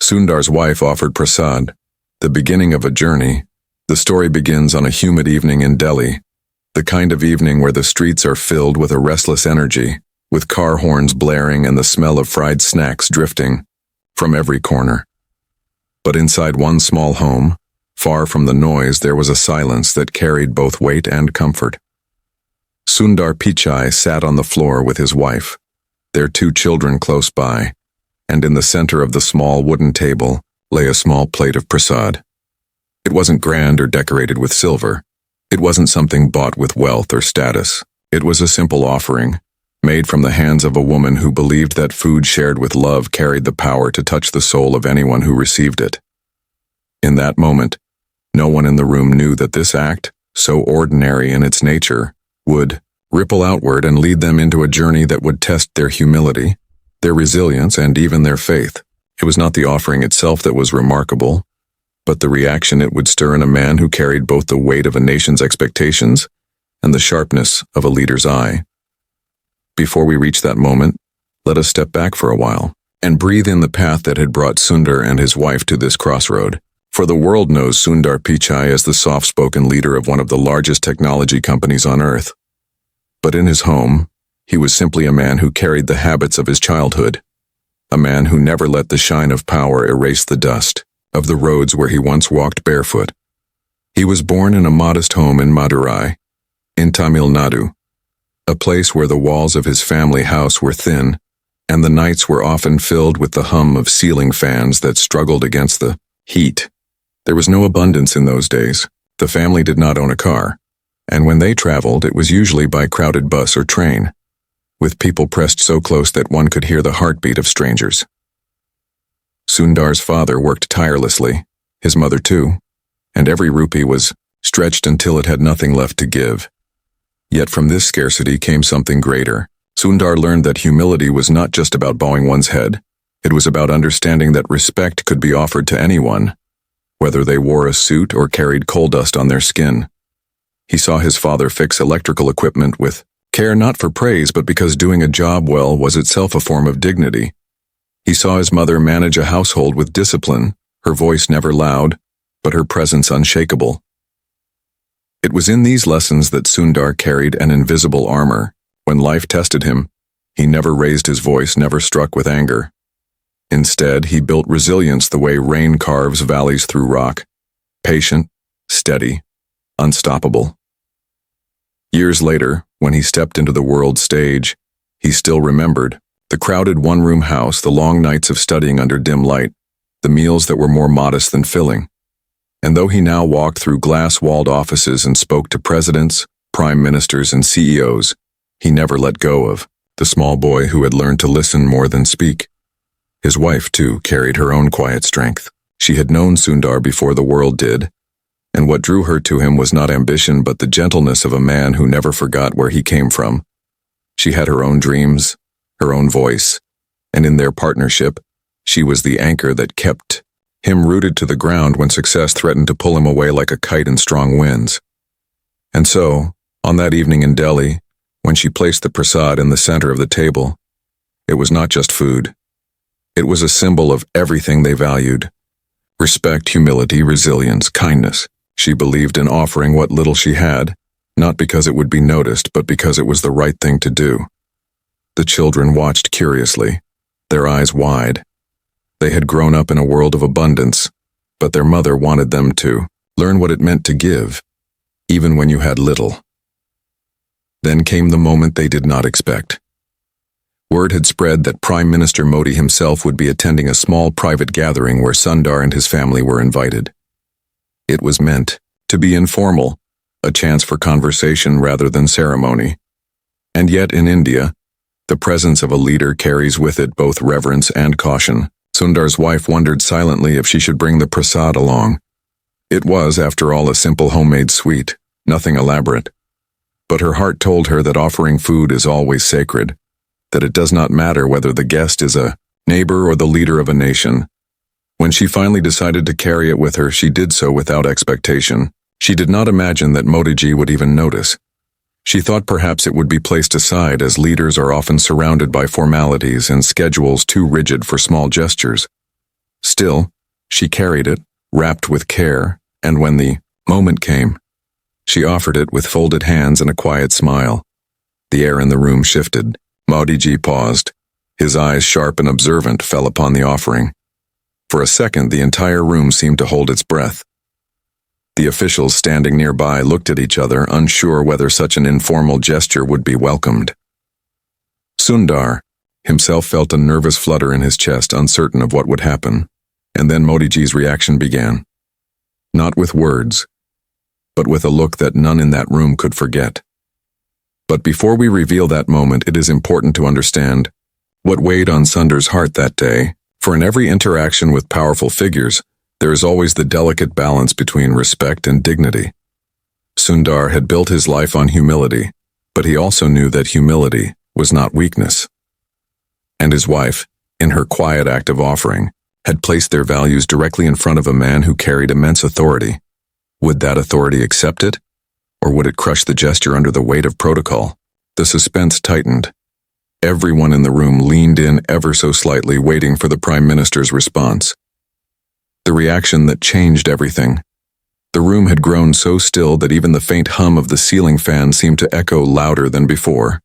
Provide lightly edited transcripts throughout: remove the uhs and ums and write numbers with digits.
Sundar's wife offered prasad, the beginning of a journey. The story begins on a humid evening in Delhi, the kind of evening where the streets are filled with a restless energy, with car horns blaring and the smell of fried snacks drifting from every corner. But inside one small home, far from the noise, there was a silence that carried both weight and comfort. Sundar Pichai sat on the floor with his wife, their 2 children close by, and in the center of the small wooden table lay a small plate of prasad. It wasn't grand or decorated with silver. It wasn't something bought with wealth or status. It was a simple offering, made from the hands of a woman who believed that food shared with love carried the power to touch the soul of anyone who received it. In that moment, no one in the room knew that this act, so ordinary in its nature, would ripple outward and lead them into a journey that would test their humility, their resilience, and even their faith. It was not the offering itself that was remarkable, but the reaction it would stir in a man who carried both the weight of a nation's expectations and the sharpness of a leader's eye. Before we reach that moment, let us step back for a while and breathe in the path that had brought Sundar and his wife to this crossroad. For the world knows Sundar Pichai as the soft-spoken leader of one of the largest technology companies on earth. But in his home, he was simply a man who carried the habits of his childhood, a man who never let the shine of power erase the dust of the roads where he once walked barefoot. He was born in a modest home in Madurai, in Tamil Nadu, a place where the walls of his family house were thin, and the nights were often filled with the hum of ceiling fans that struggled against the heat. There was no abundance in those days. The family did not own a car, and when they traveled, it was usually by crowded bus or train, with people pressed so close that one could hear the heartbeat of strangers. Sundar's father worked tirelessly, his mother too, and every rupee was stretched until it had nothing left to give. Yet from this scarcity came something greater. Sundar learned that humility was not just about bowing one's head. It was about understanding that respect could be offered to anyone, whether they wore a suit or carried coal dust on their skin. He saw his father fix electrical equipment with care, not for praise, but because doing a job well was itself a form of dignity. He saw his mother manage a household with discipline, her voice never loud, but her presence unshakable. It was in these lessons that Sundar carried an invisible armor. When life tested him, he never raised his voice, never struck with anger. Instead, he built resilience the way rain carves valleys through rock, patient, steady, unstoppable. Years later, when he stepped into the world stage, he still remembered the crowded one-room house, the long nights of studying under dim light, the meals that were more modest than filling. And though he now walked through glass-walled offices and spoke to presidents, prime ministers, and CEOs, he never let go of the small boy who had learned to listen more than speak. His wife, too, carried her own quiet strength. She had known Sundar before the world did, and what drew her to him was not ambition but the gentleness of a man who never forgot where he came from. She had her own dreams, her own voice, and in their partnership, she was the anchor that kept him rooted to the ground when success threatened to pull him away like a kite in strong winds. And so, on that evening in Delhi, when she placed the prasad in the center of the table, it was not just food. It was a symbol of everything they valued: respect, humility, resilience, kindness. She believed in offering what little she had, not because it would be noticed, but because it was the right thing to do. The children watched curiously, their eyes wide. They had grown up in a world of abundance, but their mother wanted them to learn what it meant to give, even when you had little. Then came the moment they did not expect. Word had spread that Prime Minister Modi himself would be attending a small private gathering where Sundar and his family were invited. It was meant to be informal, a chance for conversation rather than ceremony. And yet in India, the presence of a leader carries with it both reverence and caution. Sundar's wife wondered silently if she should bring the prasad along. It was, after all, a simple homemade sweet, nothing elaborate. But her heart told her that offering food is always sacred, that it does not matter whether the guest is a neighbor or the leader of a nation. When she finally decided to carry it with her, she did so without expectation. She did not imagine that Modiji would even notice. She thought perhaps it would be placed aside, as leaders are often surrounded by formalities and schedules too rigid for small gestures. Still, she carried it, wrapped with care, and when the moment came, she offered it with folded hands and a quiet smile. The air in the room shifted. Modiji paused. His eyes, sharp and observant, fell upon the offering. For a second, the entire room seemed to hold its breath. The officials standing nearby looked at each other, unsure whether such an informal gesture would be welcomed. Sundar himself felt a nervous flutter in his chest, uncertain of what would happen. And then Modiji's reaction began. Not with words, but with a look that none in that room could forget. But before we reveal that moment, it is important to understand what weighed on Sundar's heart that day, for in every interaction with powerful figures, there is always the delicate balance between respect and dignity. Sundar had built his life on humility, but he also knew that humility was not weakness. And his wife, in her quiet act of offering, had placed their values directly in front of a man who carried immense authority. Would that authority accept it? Or would it crush the gesture under the weight of protocol? The suspense tightened. Everyone in the room leaned in ever so slightly, waiting for the Prime Minister's response. The reaction that changed everything. The room had grown so still that even the faint hum of the ceiling fan seemed to echo louder than before.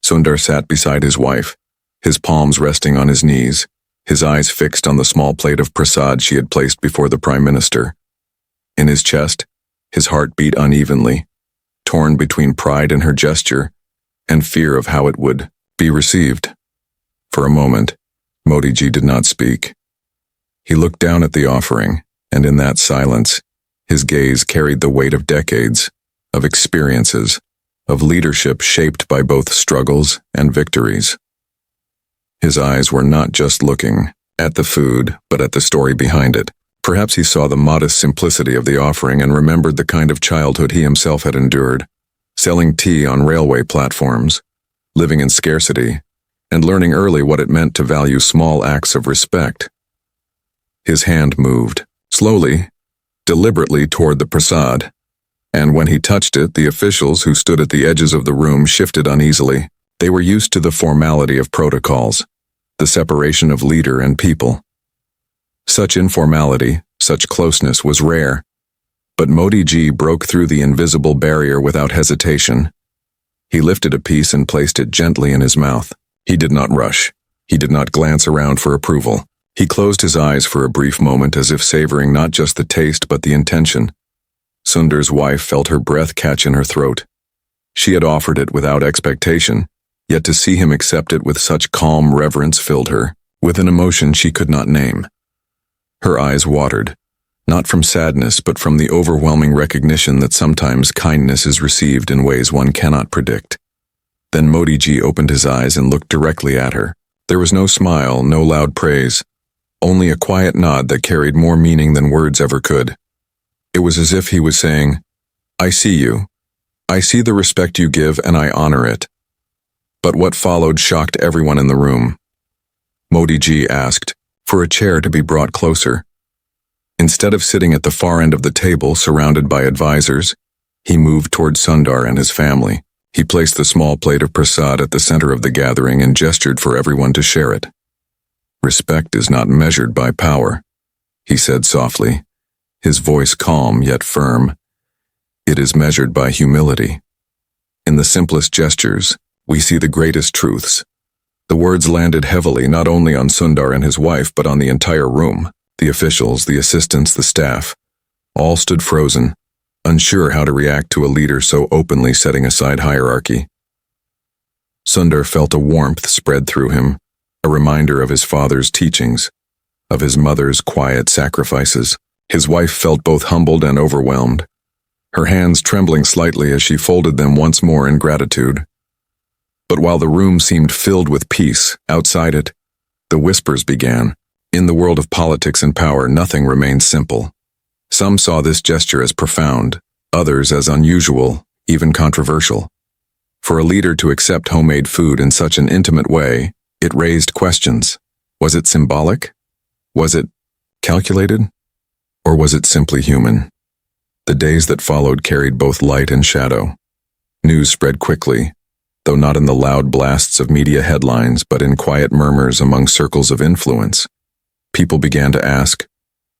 Sundar sat beside his wife, his palms resting on his knees, his eyes fixed on the small plate of prasad she had placed before the Prime Minister. In his chest, his heart beat unevenly, torn between pride in her gesture and fear of how it would be received. For a moment, Modiji did not speak. He looked down at the offering, and in that silence, his gaze carried the weight of decades, of experiences, of leadership shaped by both struggles and victories. His eyes were not just looking at the food, but at the story behind it. Perhaps he saw the modest simplicity of the offering and remembered the kind of childhood he himself had endured, selling tea on railway platforms, living in scarcity, and learning early what it meant to value small acts of respect. His hand moved, slowly, deliberately toward the prasad, and when he touched it, the officials who stood at the edges of the room shifted uneasily. They were used to the formality of protocols, the separation of leader and people. Such informality, such closeness was rare, but Modiji broke through the invisible barrier without hesitation. He lifted a piece and placed it gently in his mouth. He did not rush. He did not glance around for approval. He closed his eyes for a brief moment, as if savoring not just the taste but the intention. Sundar's wife felt her breath catch in her throat. She had offered it without expectation, yet to see him accept it with such calm reverence filled her with an emotion she could not name. Her eyes watered, not from sadness but from the overwhelming recognition that sometimes kindness is received in ways one cannot predict. Then Modiji opened his eyes and looked directly at her. There was no smile, no loud praise, only a quiet nod that carried more meaning than words ever could. It was as if he was saying, "I see you. I see the respect you give and I honor it." But what followed shocked everyone in the room. Modiji asked for a chair to be brought closer. Instead of sitting at the far end of the table surrounded by advisors, he moved toward Sundar and his family. He placed the small plate of prasad at the center of the gathering and gestured for everyone to share it. "Respect is not measured by power," he said softly, his voice calm yet firm. "It is measured by humility. In the simplest gestures, we see the greatest truths." The words landed heavily not only on Sundar and his wife but on the entire room. The officials, the assistants, the staff, all stood frozen, unsure how to react to a leader so openly setting aside hierarchy. Sundar felt a warmth spread through him, a reminder of his father's teachings, of his mother's quiet sacrifices. His wife felt both humbled and overwhelmed, her hands trembling slightly as she folded them once more in gratitude. But while the room seemed filled with peace, outside it, the whispers began. In the world of politics and power, nothing remains simple. Some saw this gesture as profound, others as unusual, even controversial. For a leader to accept homemade food in such an intimate way, it raised questions. Was it symbolic? Was it calculated? Or was it simply human? The days that followed carried both light and shadow. News spread quickly, though not in the loud blasts of media headlines but in quiet murmurs among circles of influence. People began to ask,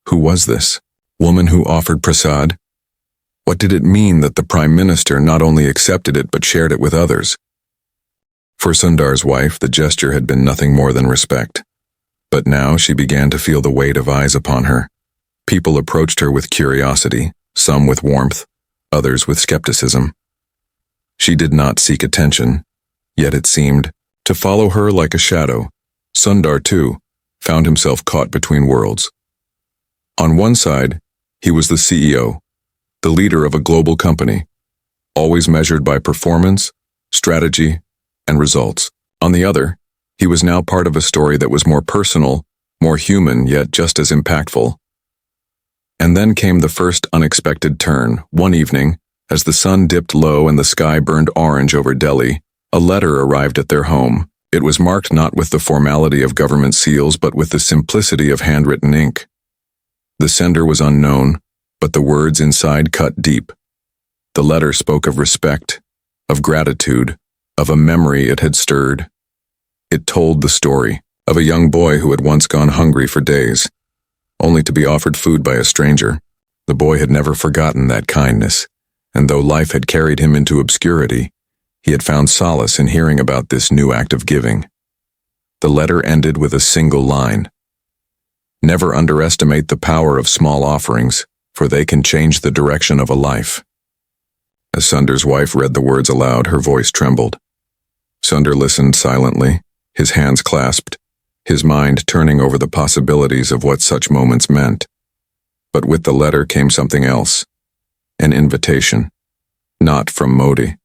who was this woman who offered prasad? What did it mean that the Prime Minister not only accepted it but shared it with others? For Sundar's wife, the gesture had been nothing more than respect. But now she began to feel the weight of eyes upon her. People approached her with curiosity, some with warmth, others with skepticism. She did not seek attention, yet it seemed to follow her like a shadow. Sundar, too, found himself caught between worlds. On one side, he was the CEO, the leader of a global company, always measured by performance, strategy, and results. On the other, he was now part of a story that was more personal, more human, yet just as impactful. And then came the first unexpected turn. One evening, as the sun dipped low and the sky burned orange over Delhi, a letter arrived at their home. It was marked not with the formality of government seals, but with the simplicity of handwritten ink. The sender was unknown, but the words inside cut deep. The letter spoke of respect, of gratitude, of a memory it had stirred. It told the story of a young boy who had once gone hungry for days, only to be offered food by a stranger. The boy had never forgotten that kindness, and though life had carried him into obscurity, he had found solace in hearing about this new act of giving. The letter ended with a single line: "Never underestimate the power of small offerings, for they can change the direction of a life." As Sundar's wife read the words aloud, her voice trembled. Sundar listened silently, his hands clasped, his mind turning over the possibilities of what such moments meant. But with the letter came something else, an invitation. Not from Modi.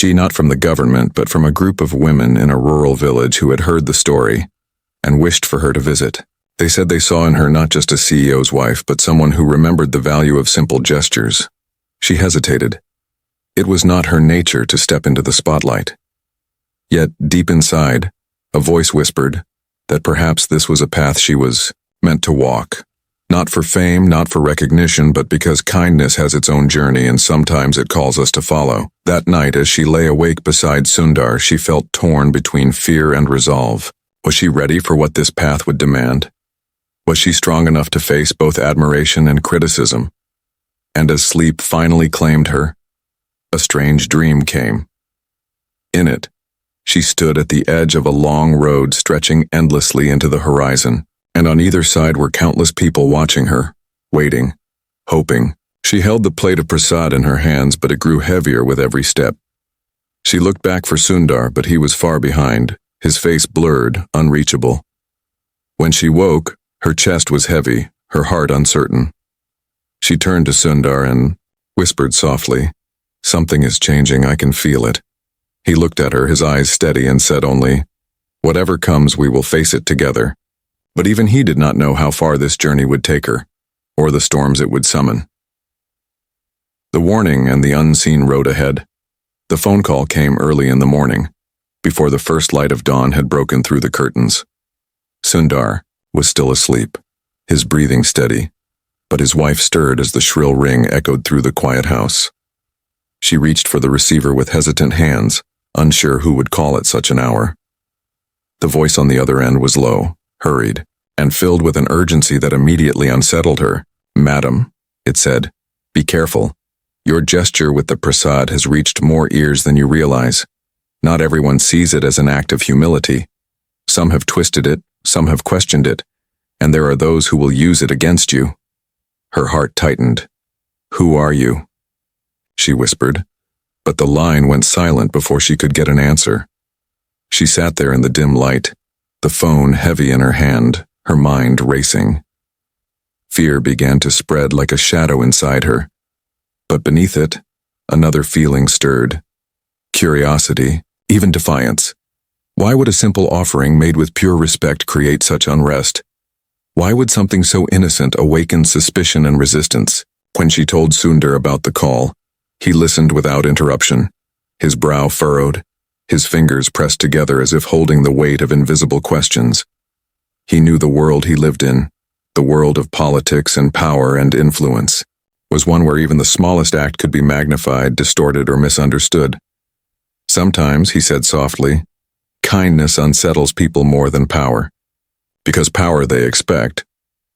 Not from the government, but from a group of women in a rural village who had heard the story and wished for her to visit. They said they saw in her not just a CEO's wife, but someone who remembered the value of simple gestures. She hesitated. It was not her nature to step into the spotlight. Yet, deep inside, a voice whispered that perhaps this was a path she was meant to walk. Not for fame, not for recognition, but because kindness has its own journey and sometimes it calls us to follow. That night, as she lay awake beside Sundar, she felt torn between fear and resolve. Was she ready for what this path would demand? Was she strong enough to face both admiration and criticism? And as sleep finally claimed her, a strange dream came. In it, she stood at the edge of a long road stretching endlessly into the horizon, and on either side were countless people watching her, waiting, hoping. She held the plate of prasad in her hands, but it grew heavier with every step. She looked back for Sundar, but he was far behind, his face blurred, unreachable. When she woke, her chest was heavy, her heart uncertain. She turned to Sundar and whispered softly, "Something is changing, I can feel it." He looked at her, his eyes steady, and said only, "Whatever comes, we will face it together." But even he did not know how far this journey would take her, or the storms it would summon. The warning and the unseen road ahead. The phone call came early in the morning, before the first light of dawn had broken through the curtains. Sundar was still asleep, his breathing steady, but his wife stirred as the shrill ring echoed through the quiet house. She reached for the receiver with hesitant hands, unsure who would call at such an hour. The voice on the other end was low, hurried, and filled with an urgency that immediately unsettled her. "Madam," it said, "be careful. Your gesture with the prasad has reached more ears than you realize. Not everyone sees it as an act of humility. Some have twisted it, some have questioned it, and there are those who will use it against you." Her heart tightened. "Who are you?" she whispered, but the line went silent before she could get an answer. She sat there in the dim light, the phone heavy in her hand, her mind racing. Fear began to spread like a shadow inside her, but beneath it, another feeling stirred. Curiosity, even defiance. Why would a simple offering made with pure respect create such unrest? Why would something so innocent awaken suspicion and resistance? When she told Sundar about the call, he listened without interruption, his brow furrowed, his fingers pressed together as if holding the weight of invisible questions. He knew the world he lived in, the world of politics and power and influence, was one where even the smallest act could be magnified, distorted, or misunderstood. Sometimes, he said softly, kindness unsettles people more than power. Because power they expect,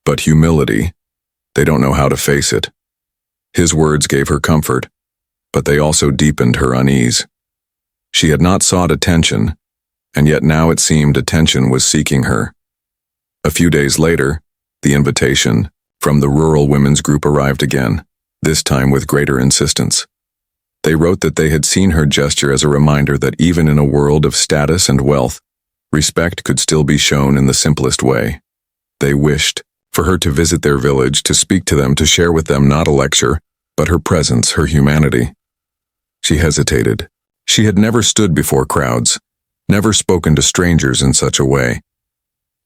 but humility, they don't know how to face it. His words gave her comfort, but they also deepened her unease. She had not sought attention, and yet now it seemed attention was seeking her. A few days later, the invitation from the rural women's group arrived again, this time with greater insistence. They wrote that they had seen her gesture as a reminder that even in a world of status and wealth, respect could still be shown in the simplest way. They wished for her to visit their village, to speak to them, to share with them not a lecture, but her presence, her humanity. She hesitated. She had never stood before crowds, never spoken to strangers in such a way.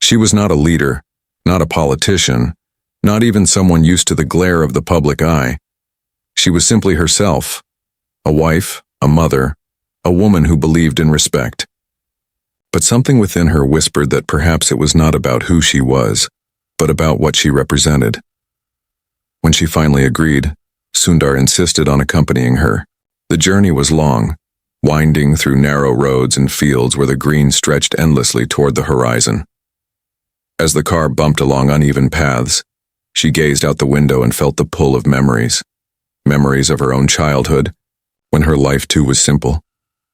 She was not a leader, not a politician, not even someone used to the glare of the public eye. She was simply herself, a wife, a mother, a woman who believed in respect. But something within her whispered that perhaps it was not about who she was, but about what she represented. When she finally agreed, Sundar insisted on accompanying her. The journey was long, winding through narrow roads and fields where the green stretched endlessly toward the horizon. As the car bumped along uneven paths, she gazed out the window and felt the pull of memories. Memories of her own childhood, when her life too was simple,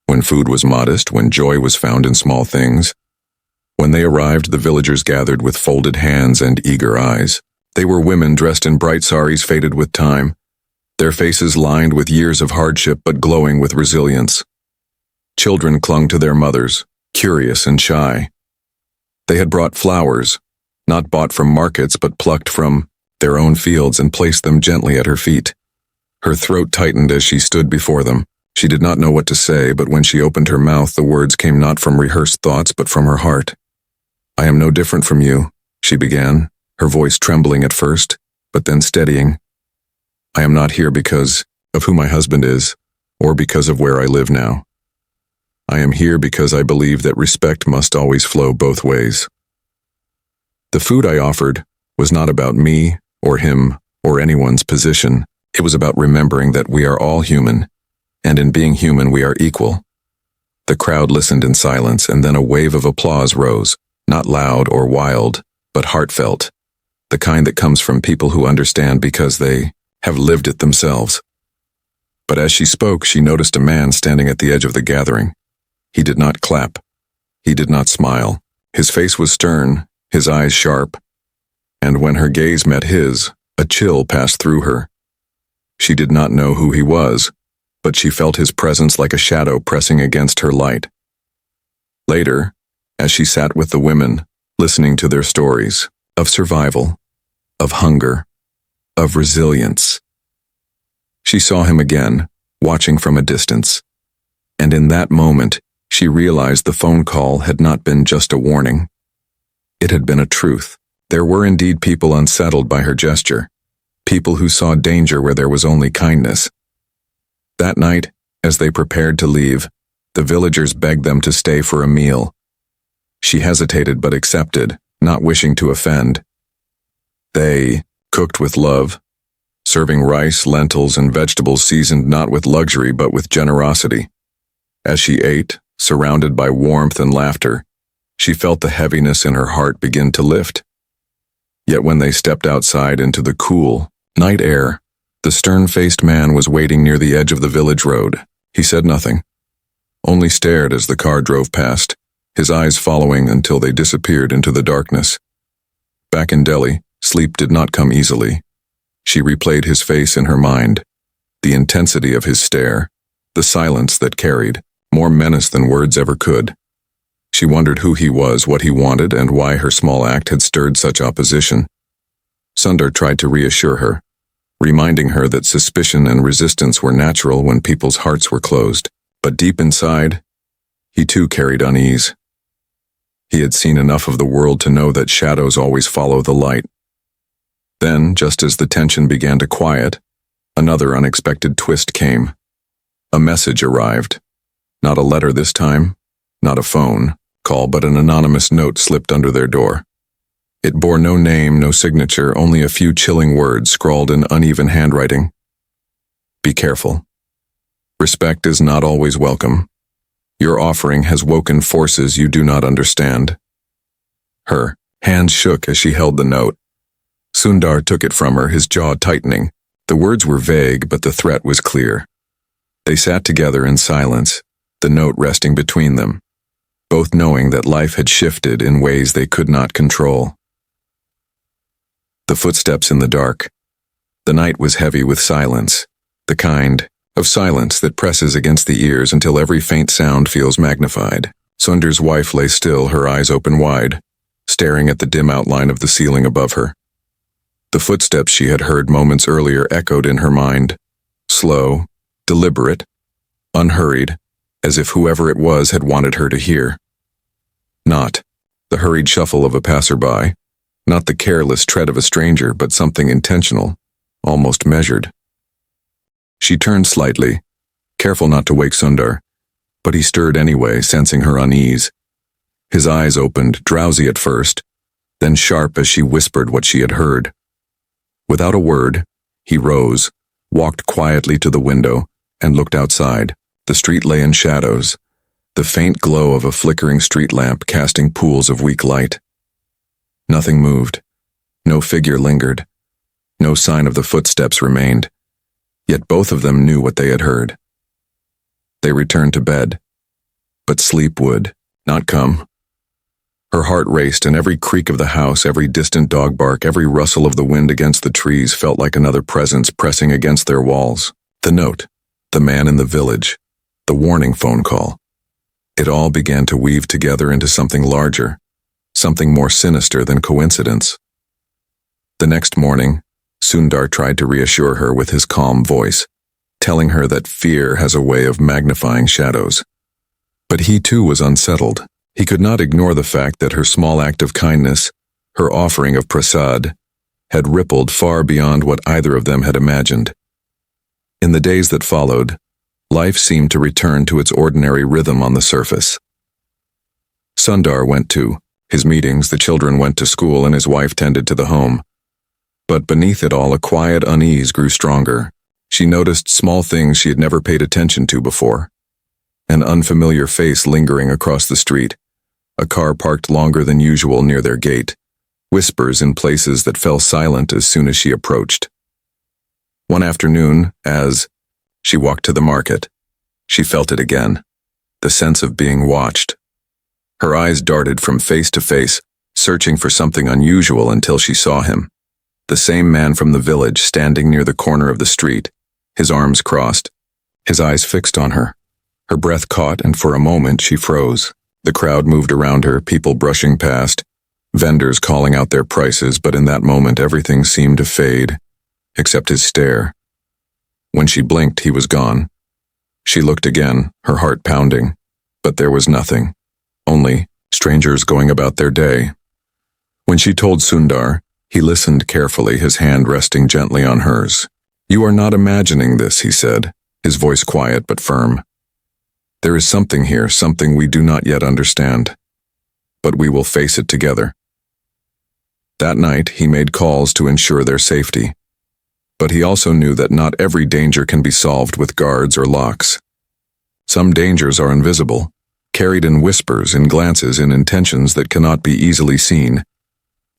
when food was modest, when joy was found in small things. When they arrived, the villagers gathered with folded hands and eager eyes. They were women dressed in bright saris faded with time, their faces lined with years of hardship but glowing with resilience. Children clung to their mothers, curious and shy. They had brought flowers, not bought from markets but plucked from their own fields, and placed them gently at her feet. Her throat tightened as she stood before them. She did not know what to say, but when she opened her mouth, the words came not from rehearsed thoughts but from her heart. "I am no different from you," she began, her voice trembling at first, but then steadying. "I am not here because of who my husband is, or because of where I live now. I am here because I believe that respect must always flow both ways. The food I offered was not about me, or him, or anyone's position. It was about remembering that we are all human, and in being human we are equal." The crowd listened in silence, and then a wave of applause rose, not loud or wild, but heartfelt, the kind that comes from people who understand because they have lived it themselves. But as she spoke, she noticed a man standing at the edge of the gathering. He did not clap. He did not smile. His face was stern, his eyes sharp, and when her gaze met his, a chill passed through her. She did not know who he was, but she felt his presence like a shadow pressing against her light. Later, as she sat with the women, listening to their stories of survival, of hunger, of resilience, she saw him again, watching from a distance. And in that moment, she realized the phone call had not been just a warning. It had been a truth. There were indeed people unsettled by her gesture, people who saw danger where there was only kindness. That night, as they prepared to leave, the villagers begged them to stay for a meal. She hesitated but accepted, not wishing to offend. They cooked with love, serving rice, lentils, and vegetables seasoned not with luxury but with generosity. As she ate, surrounded by warmth and laughter, she felt the heaviness in her heart begin to lift. Yet when they stepped outside into the cool, night air, the stern-faced man was waiting near the edge of the village road. He said nothing, only stared as the car drove past, his eyes following until they disappeared into the darkness. Back in Delhi, sleep did not come easily. She replayed his face in her mind, the intensity of his stare, the silence that carried more menace than words ever could. She wondered who he was, what he wanted, and why her small act had stirred such opposition. Sundar tried to reassure her, reminding her that suspicion and resistance were natural when people's hearts were closed. But deep inside, he too carried unease. He had seen enough of the world to know that shadows always follow the light. Then, just as the tension began to quiet, another unexpected twist came. A message arrived. Not a letter this time, not a phone call, but an anonymous note slipped under their door. It bore no name, no signature, only a few chilling words scrawled in uneven handwriting. "Be careful. Respect is not always welcome. Your offering has woken forces you do not understand." Her Hands shook as she held the note. Sundar took it from her, his jaw tightening. The words were vague, but the threat was clear. They sat together in silence, the note resting between them, both knowing that life had shifted in ways they could not control. The footsteps in the dark. The night was heavy with silence, the kind of silence that presses against the ears until every faint sound feels magnified. Sundar's wife lay still, her eyes open wide, staring at the dim outline of the ceiling above her. The footsteps she had heard moments earlier echoed in her mind, slow, deliberate, unhurried, as if whoever it was had wanted her to hear. Not the hurried shuffle of a passerby, not the careless tread of a stranger, but something intentional, almost measured. She turned slightly, careful not to wake Sundar, but he stirred anyway, sensing her unease. His eyes opened, drowsy at first, then sharp as she whispered what she had heard. Without a word, he rose, walked quietly to the window, and looked outside. The street lay in shadows, the faint glow of a flickering street lamp casting pools of weak light. Nothing moved. No figure lingered. No sign of the footsteps remained. Yet both of them knew what they had heard. They returned to bed. But sleep would not come. Her heart raced, and every creak of the house, every distant dog bark, every rustle of the wind against the trees felt like another presence pressing against their walls. The note, the man in the village, the warning phone call. It all began to weave together into something larger, something more sinister than coincidence. The next morning, Sundar tried to reassure her with his calm voice, telling her that fear has a way of magnifying shadows. But he too was unsettled. He could not ignore the fact that her small act of kindness, her offering of prasad, had rippled far beyond what either of them had imagined. In the days that followed, life seemed to return to its ordinary rhythm on the surface. Sundar went to his meetings, the children went to school, and his wife tended to the home. But beneath it all, a quiet unease grew stronger. She noticed small things she had never paid attention to before. An unfamiliar face lingering across the street, a car parked longer than usual near their gate, whispers in places that fell silent as soon as she approached. One afternoon, as she walked to the market, she felt it again, the sense of being watched. Her eyes darted from face to face, searching for something unusual until she saw him. The same man from the village standing near the corner of the street, his arms crossed, his eyes fixed on her. Her breath caught, and for a moment she froze. The crowd moved around her, people brushing past, vendors calling out their prices, but in that moment everything seemed to fade, except his stare. When she blinked, he was gone. She looked again, her heart pounding, but there was nothing. Only strangers going about their day. When she told Sundar, he listened carefully, his hand resting gently on hers. "You are not imagining this," he said, his voice quiet but firm. "There is something here, something we do not yet understand. But we will face it together." That night, he made calls to ensure their safety. But he also knew that not every danger can be solved with guards or locks. Some dangers are invisible, carried in whispers, in glances, in intentions that cannot be easily seen.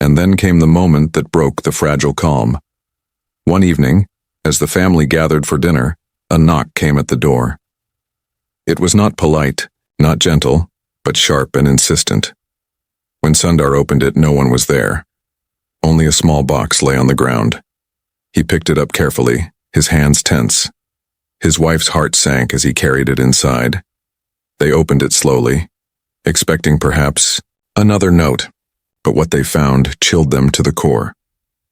And then came the moment that broke the fragile calm. One evening, as the family gathered for dinner, a knock came at the door. It was not polite, not gentle, but sharp and insistent. When Sundar opened it, no one was there. Only a small box lay on the ground. He picked it up carefully, his hands tense. His wife's heart sank as he carried it inside. They opened it slowly, expecting perhaps another note, but what they found chilled them to the core.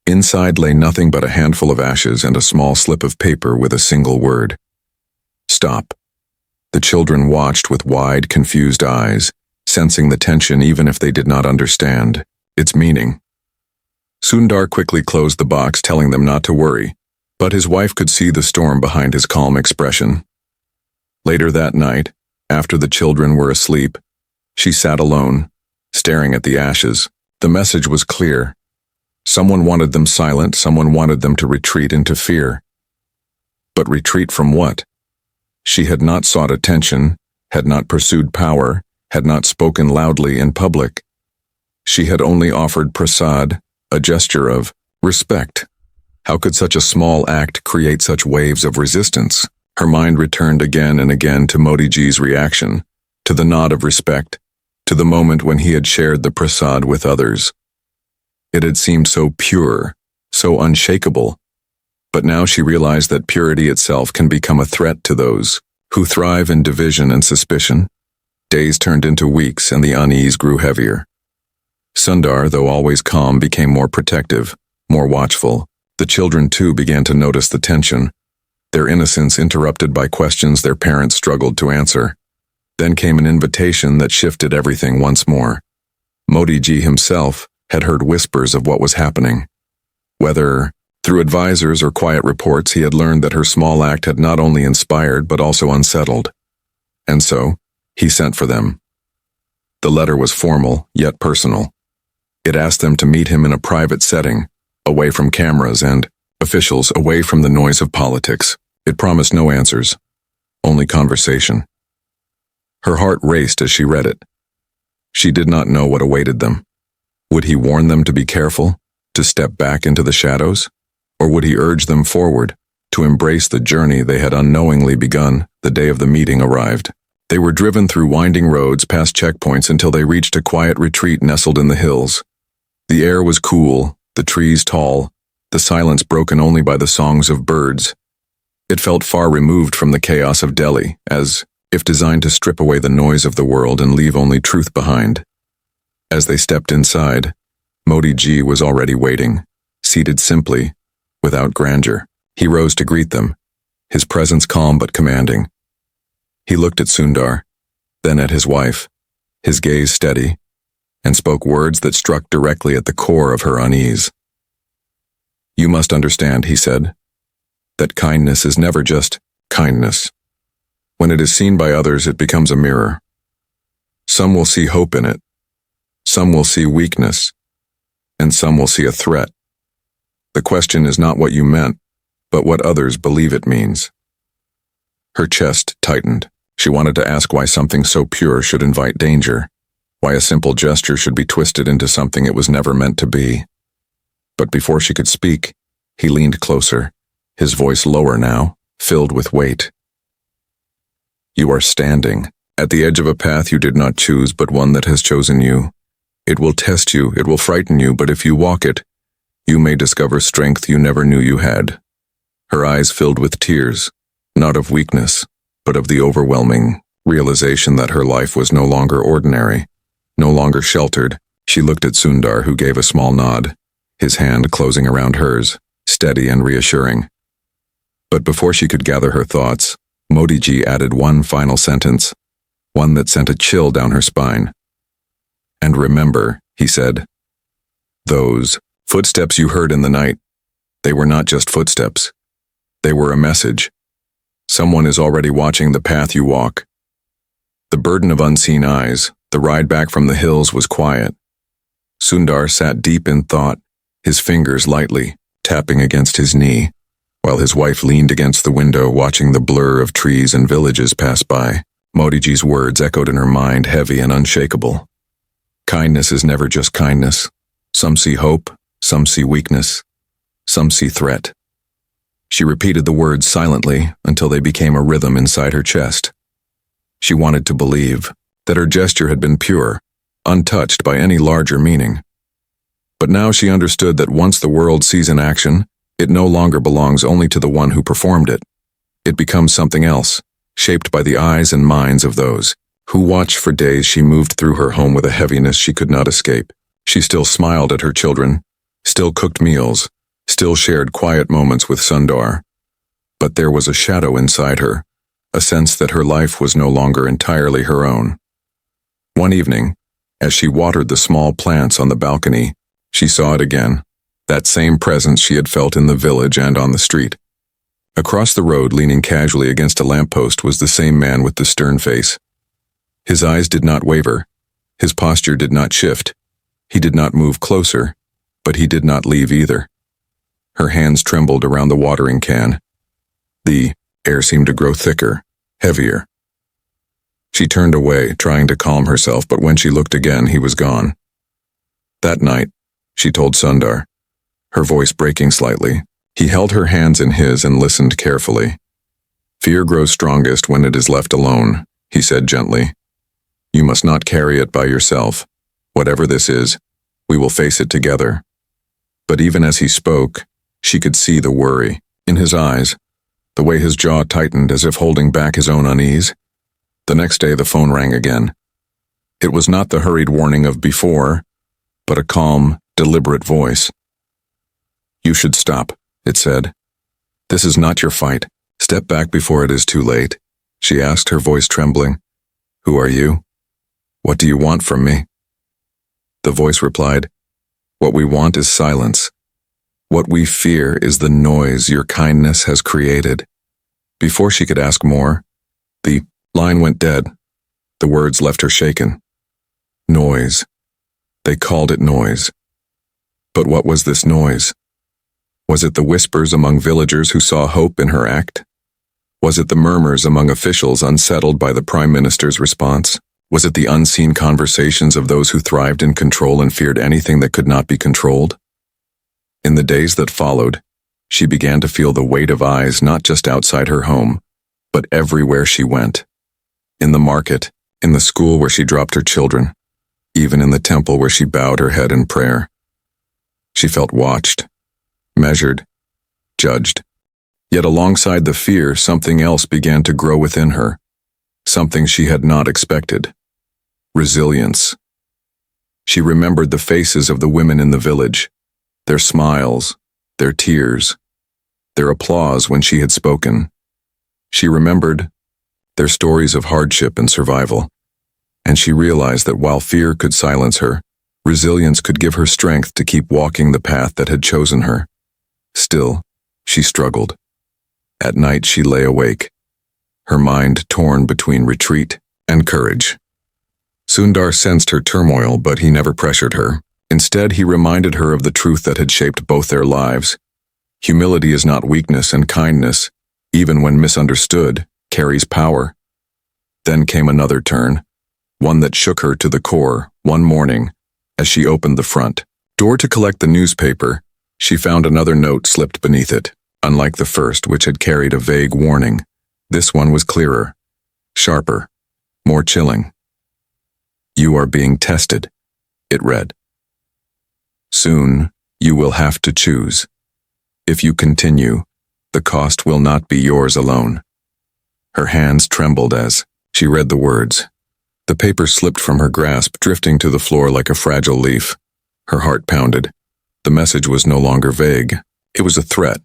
Inside lay nothing but a handful of ashes and a small slip of paper with a single word. "Stop." The children watched with wide, confused eyes, sensing the tension even if they did not understand its meaning. Sundar quickly closed the box, telling them not to worry, but his wife could see the storm behind his calm expression. Later that night, after the children were asleep, she sat alone, staring at the ashes. The message was clear. Someone wanted them silent, someone wanted them to retreat into fear. But retreat from what? She had not sought attention, had not pursued power, had not spoken loudly in public. She had only offered prasad, a gesture of respect. How could such a small act create such waves of resistance? Her mind returned again and again to Modiji's reaction, to the nod of respect, to the moment when he had shared the prasad with others. It had seemed so pure, so unshakable, but now she realized that purity itself can become a threat to those who thrive in division and suspicion. Days turned into weeks and the unease grew heavier. Sundar, though always calm, became more protective, more watchful. The children too began to notice the tension, their innocence interrupted by questions their parents struggled to answer. Then came an invitation that shifted everything once more. Modiji himself had heard whispers of what was happening. Whether through advisors or quiet reports, he had learned that her small act had not only inspired but also unsettled. And so, he sent for them. The letter was formal, yet personal. It asked them to meet him in a private setting, away from cameras and officials, away from the noise of politics. It promised no answers, only conversation. Her heart raced as she read it. She did not know what awaited them. Would he warn them to be careful, to step back into the shadows? Or would he urge them forward, to embrace the journey they had unknowingly begun the day of the meeting arrived? They were driven through winding roads past checkpoints until they reached a quiet retreat nestled in the hills. The air was cool, the trees tall, the silence broken only by the songs of birds. It felt far removed from the chaos of Delhi, as if designed to strip away the noise of the world and leave only truth behind. As they stepped inside, Modiji was already waiting, seated simply, without grandeur. He rose to greet them, his presence calm but commanding. He looked at Sundar, then at his wife, his gaze steady, and spoke words that struck directly at the core of her unease. "You must understand," he said, "that kindness is never just kindness. When it is seen by others, it becomes a mirror. Some will see hope in it, some will see weakness, and some will see a threat. The question is not what you meant, but what others believe it means." Her chest tightened. She wanted to ask why something so pure should invite danger, why a simple gesture should be twisted into something it was never meant to be. But before she could speak, he leaned closer, his voice lower now, filled with weight. "You are standing at the edge of a path you did not choose, but one that has chosen you. It will test you, it will frighten you, but if you walk it, you may discover strength you never knew you had." Her eyes filled with tears, not of weakness, but of the overwhelming realization that her life was no longer ordinary, no longer sheltered. She looked at Sundar, who gave a small nod, his hand closing around hers, steady and reassuring. But before she could gather her thoughts, Modiji added one final sentence, one that sent a chill down her spine. "And remember," he said, "those footsteps you heard in the night, they were not just footsteps. They were a message. Someone is already watching the path you walk." The burden of unseen eyes, the ride back from the hills was quiet. Sundar sat deep in thought, his fingers lightly tapping against his knee, while his wife leaned against the window watching the blur of trees and villages pass by. Modiji's words echoed in her mind, heavy and unshakable. Kindness is never just kindness. Some see hope, some see weakness, some see threat. She repeated the words silently until they became a rhythm inside her chest. She wanted to believe that her gesture had been pure, untouched by any larger meaning. But now she understood that once the world sees an action, it no longer belongs only to the one who performed it. It becomes something else, shaped by the eyes and minds of those who watched. For days she moved through her home with a heaviness she could not escape. She still smiled at her children, still cooked meals, still shared quiet moments with Sundar. But there was a shadow inside her, a sense that her life was no longer entirely her own. One evening, as she watered the small plants on the balcony, she saw it again, that same presence she had felt in the village and on the street. Across the road, leaning casually against a lamppost, was the same man with the stern face. His eyes did not waver, his posture did not shift. He did not move closer, but he did not leave either. Her hands trembled around the watering can. The air seemed to grow thicker, heavier. She turned away, trying to calm herself, but when she looked again, he was gone. That night, she told Sundar, her voice breaking slightly. He held her hands in his and listened carefully. Fear grows strongest when it is left alone, he said gently. You must not carry it by yourself. Whatever this is, we will face it together. But even as he spoke, she could see the worry in his eyes, the way his jaw tightened as if holding back his own unease. The next day the phone rang again. It was not the hurried warning of before, but a calm, deliberate voice. You should stop, it said. This is not your fight. Step back before it is too late, she asked, her voice trembling. Who are you? What do you want from me? The voice replied, What we want is silence. What we fear is the noise your kindness has created. Before she could ask more, the line went dead. The words left her shaken. Noise. They called it noise. But what was this noise? Was it the whispers among villagers who saw hope in her act? Was it the murmurs among officials unsettled by the Prime Minister's response? Was it the unseen conversations of those who thrived in control and feared anything that could not be controlled? In the days that followed, she began to feel the weight of eyes not just outside her home, but everywhere she went. In the market, in the school where she dropped her children, even in the temple where she bowed her head in prayer. She felt watched, measured, judged. Yet alongside the fear, something else began to grow within her, something she had not expected. Resilience. She remembered the faces of the women in the village, their smiles, their tears, their applause when she had spoken. She remembered their stories of hardship and survival, and she realized that while fear could silence her, resilience could give her strength to keep walking the path that had chosen her. Still, she struggled. At night she lay awake, her mind torn between retreat and courage. Sundar sensed her turmoil, but he never pressured her. Instead, he reminded her of the truth that had shaped both their lives. Humility is not weakness, and kindness, even when misunderstood, carries power. Then came another turn, one that shook her to the core. One morning, as she opened the front door to collect the newspaper, she found another note slipped beneath it. Unlike the first, which had carried a vague warning, this one was clearer, sharper, more chilling. You are being tested, it read. Soon, you will have to choose. If you continue, the cost will not be yours alone. Her hands trembled as she read the words. The paper slipped from her grasp, drifting to the floor like a fragile leaf. Her heart pounded. The message was no longer vague. It was a threat,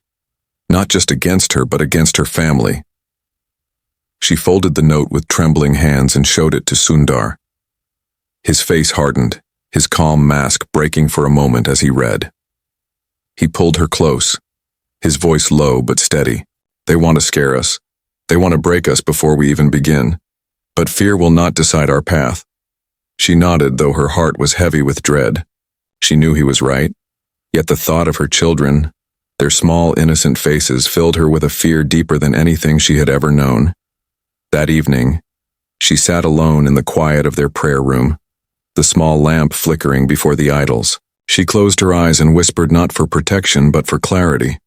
not just against her, but against her family. She folded the note with trembling hands and showed it to Sundar. His face hardened, his calm mask breaking for a moment as he read. He pulled her close, his voice low but steady. They want to scare us. They want to break us before we even begin. But fear will not decide our path. She nodded, though her heart was heavy with dread. She knew he was right, yet the thought of her children, their small, innocent faces, filled her with a fear deeper than anything she had ever known. That evening, she sat alone in the quiet of their prayer room, the small lamp flickering before the idols. She closed her eyes and whispered, not for protection, but for clarity.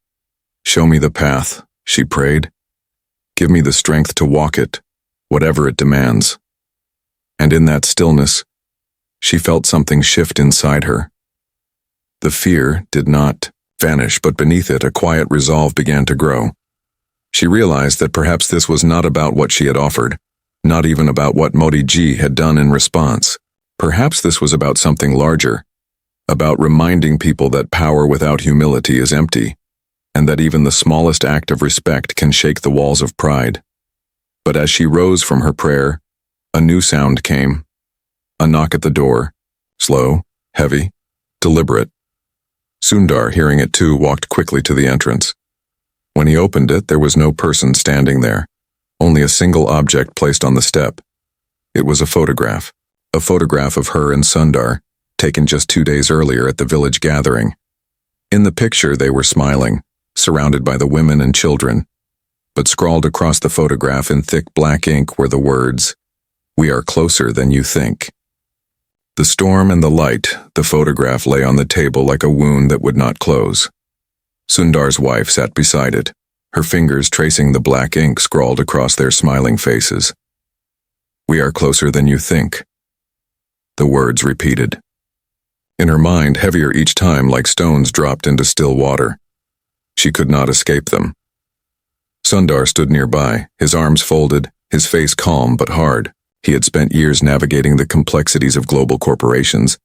Show me the path, she prayed. Give me the strength to walk it, whatever it demands. And in that stillness, she felt something shift inside her. The fear did not vanish, but beneath it, a quiet resolve began to grow. She realized that perhaps this was not about what she had offered, not even about what Modi ji had done in response. Perhaps this was about something larger, about reminding people that power without humility is empty, and that even the smallest act of respect can shake the walls of pride. But as she rose from her prayer, a new sound came. A knock at the door, slow, heavy, deliberate. Sundar, hearing it too, walked quickly to the entrance. When he opened it, there was no person standing there, only a single object placed on the step. It was a photograph of her and Sundar, taken just 2 days earlier at the village gathering. In the picture, they were smiling, surrounded by the women and children, but scrawled across the photograph in thick black ink were the words, "We are closer than you think." The storm and the light, the photograph lay on the table like a wound that would not close. Sundar's wife sat beside it, her fingers tracing the black ink scrawled across their smiling faces. "We are closer than you think," the words repeated. In her mind, heavier each time like stones dropped into still water. She could not escape them. Sundar stood nearby, his arms folded, his face calm but hard. He had spent years navigating the complexities of global corporations,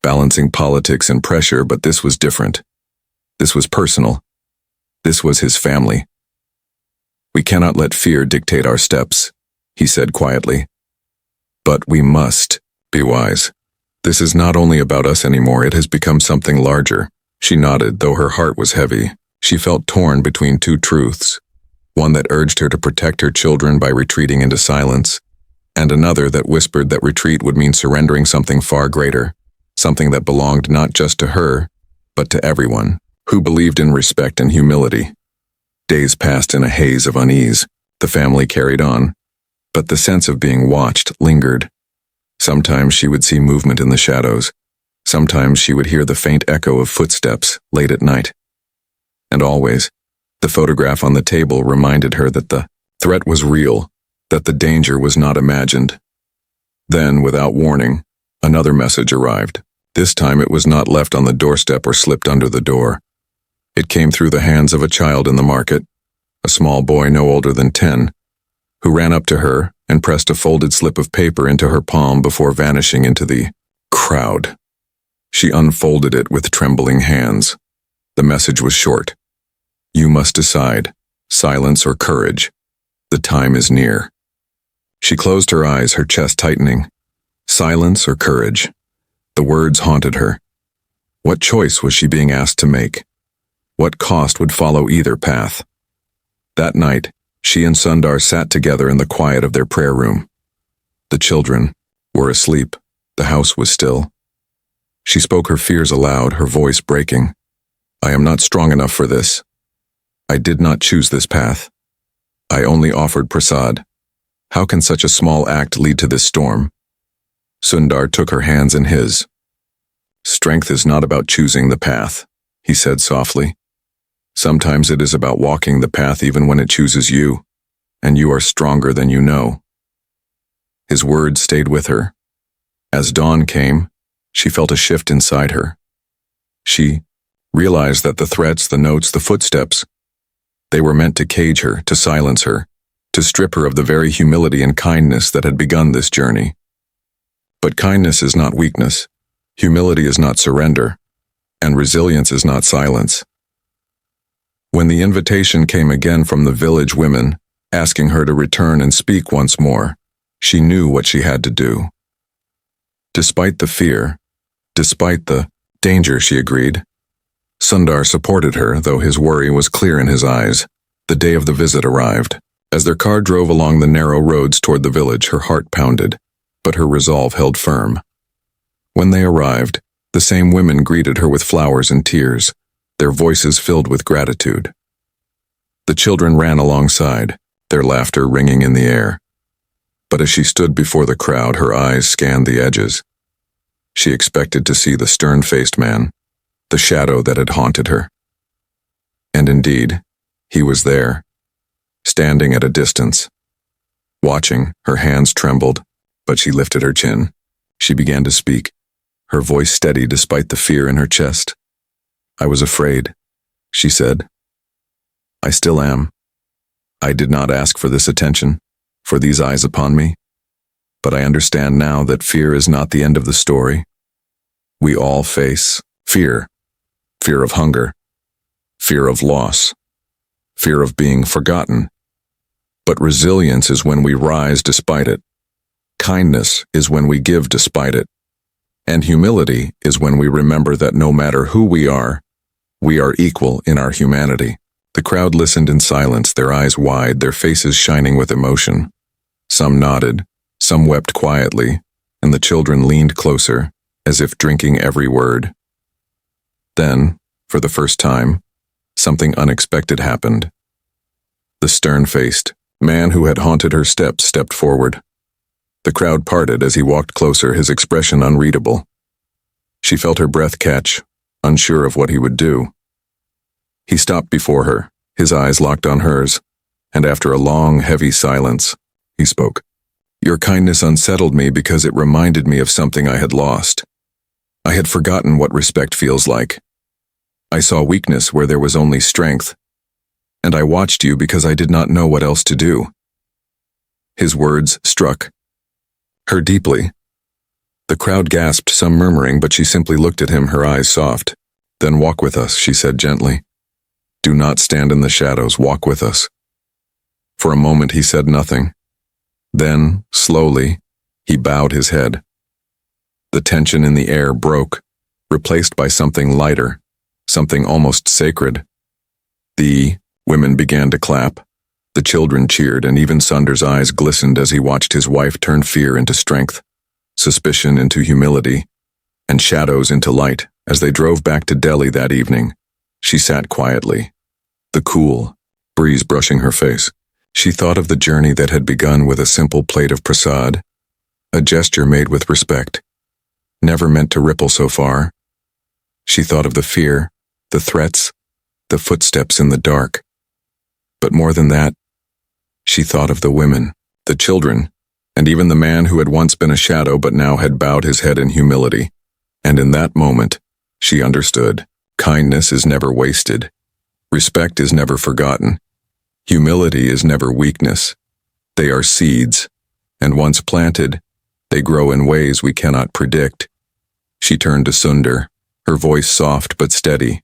balancing politics and pressure, but this was different. This was personal. This was his family. "We cannot let fear dictate our steps," he said quietly. "But we must be wise. This is not only about us anymore, it has become something larger." She nodded, though her heart was heavy. She felt torn between two truths, one that urged her to protect her children by retreating into silence, and another that whispered that retreat would mean surrendering something far greater, something that belonged not just to her, but to everyone who believed in respect and humility. Days passed in a haze of unease. The family carried on, but the sense of being watched lingered. Sometimes she would see movement in the shadows. Sometimes she would hear the faint echo of footsteps late at night. And always, the photograph on the table reminded her that the threat was real, that the danger was not imagined. Then, without warning, another message arrived. This time it was not left on the doorstep or slipped under the door. It came through the hands of a child in the market, a small boy no older than 10, who ran up to her and pressed a folded slip of paper into her palm before vanishing into the crowd. She unfolded it with trembling hands. The message was short. "You must decide, silence or courage. The time is near." She closed her eyes, her chest tightening. Silence or courage. The words haunted her. What choice was she being asked to make? What cost would follow either path? That night, she and Sundar sat together in the quiet of their prayer room. The children were asleep. The house was still. She spoke her fears aloud, her voice breaking. "I am not strong enough for this. I did not choose this path. I only offered prasad. How can such a small act lead to this storm?" Sundar took her hands in his. "Strength is not about choosing the path," he said softly. "Sometimes it is about walking the path even when it chooses you, and you are stronger than you know." His words stayed with her. As dawn came, she felt a shift inside her. She realized that the threats, the notes, the footsteps, they were meant to cage her, to silence her, to strip her of the very humility and kindness that had begun this journey. But kindness is not weakness, humility is not surrender, and resilience is not silence. When the invitation came again from the village women, asking her to return and speak once more, she knew what she had to do. Despite the fear, despite the danger, she agreed. Sundar supported her, though his worry was clear in his eyes. The day of the visit arrived. As their car drove along the narrow roads toward the village, her heart pounded, but her resolve held firm. When they arrived, the same women greeted her with flowers and tears, their voices filled with gratitude. The children ran alongside, their laughter ringing in the air. But as she stood before the crowd, her eyes scanned the edges. She expected to see the stern-faced man, the shadow that had haunted her. And indeed, he was there, standing at a distance. Watching, her hands trembled, but she lifted her chin. She began to speak, her voice steady despite the fear in her chest. "I was afraid," she said. "I still am. I did not ask for this attention, for these eyes upon me. But I understand now that fear is not the end of the story. We all face fear. Fear of hunger, fear of loss, fear of being forgotten. But resilience is when we rise despite it. Kindness is when we give despite it. And humility is when we remember that no matter who we are equal in our humanity." The crowd listened in silence, their eyes wide, their faces shining with emotion. Some nodded, some wept quietly, and the children leaned closer, as if drinking every word. Then, for the first time, something unexpected happened. The stern-faced man who had haunted her steps stepped forward. The crowd parted as he walked closer, his expression unreadable. She felt her breath catch, unsure of what he would do. He stopped before her, his eyes locked on hers, and after a long, heavy silence, he spoke. Your kindness unsettled me because it reminded me of something I had lost. I had forgotten what respect feels like. I saw weakness where there was only strength, and I watched you because I did not know what else to do. His words struck her deeply. The crowd gasped, some murmuring, but she simply looked at him, her eyes soft. Then walk with us, she said gently. Do not stand in the shadows, walk with us. For a moment he said nothing. Then, slowly, he bowed his head. The tension in the air broke, replaced by something lighter, something almost sacred. The women began to clap. The children cheered, and even Sundar's eyes glistened as he watched his wife turn fear into strength, suspicion into humility, and shadows into light. As they drove back to Delhi that evening, she sat quietly, the cool breeze brushing her face. She thought of the journey that had begun with a simple plate of prasad, a gesture made with respect, never meant to ripple so far. She thought of the fear, the threats, the footsteps in the dark. But more than that, she thought of the women, the children, and even the man who had once been a shadow but now had bowed his head in humility. And in that moment, she understood. Kindness is never wasted. Respect is never forgotten. Humility is never weakness. They are seeds, and once planted, they grow in ways we cannot predict. She turned to Sundar, her voice soft but steady.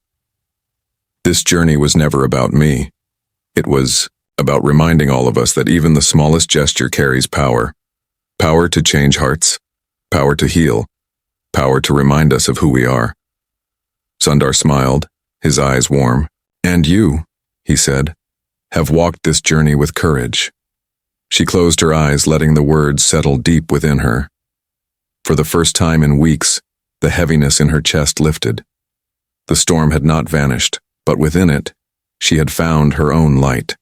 This journey was never about me. It was about reminding all of us that even the smallest gesture carries power. Power to change hearts, power to heal, power to remind us of who we are. Sundar smiled, his eyes warm. And you, he said, have walked this journey with courage. She closed her eyes, letting the words settle deep within her. For the first time in weeks, the heaviness in her chest lifted. The storm had not vanished, but within it, she had found her own light.